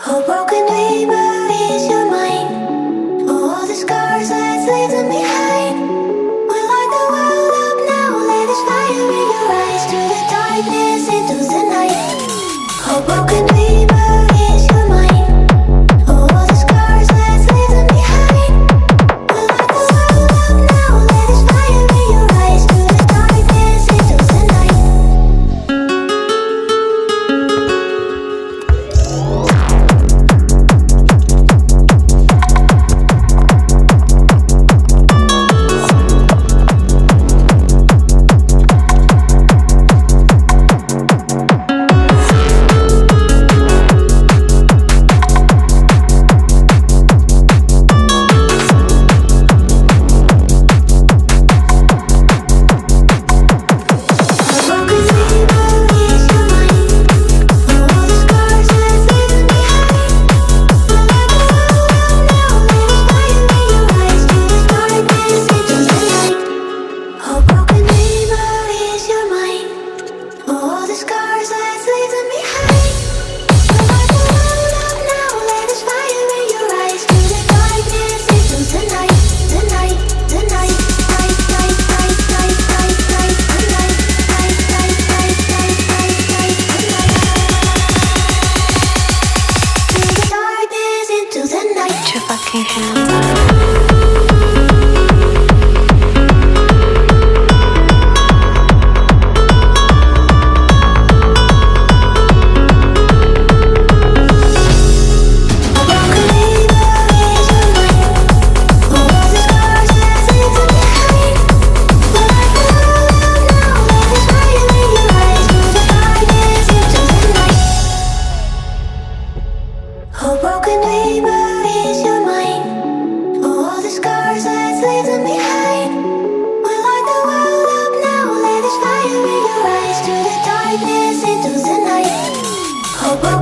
Oh, broken dreamer is your mind. Oh, all the scars that's leaving behind. We light the world up now. Let us fire in your eyes. Through the darkness into the night. Oh, broken dreamer is your mind. Oh, all the scars that's leaving behind. We light the world up now. Let us fire in your eyes. Through the darkness into the night. Oh,